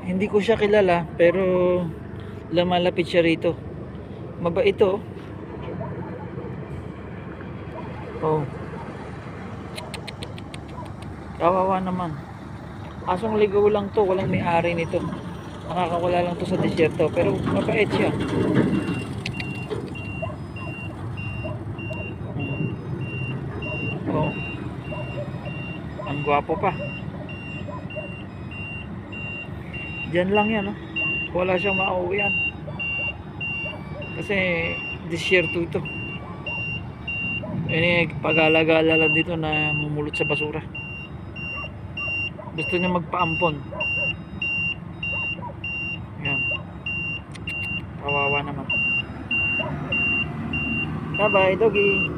Hindi ko siya kilala pero lumalapit siya rito. Mabait ito. Oh. Kawawa naman. Asong ligaw lang to, walang may-ari nito. Nakakawala lang to sa disyerto pero mabait siya. Oh. Ang gwapo pa. Diyan lang yan, oh. Wala siyang mauwian. Kasi disyerto ito. Ini pag-alagala lang dito na mumulot sa basura. Gusto niya magpaampon. Yan. Kawawa naman. Bye bye, doggy.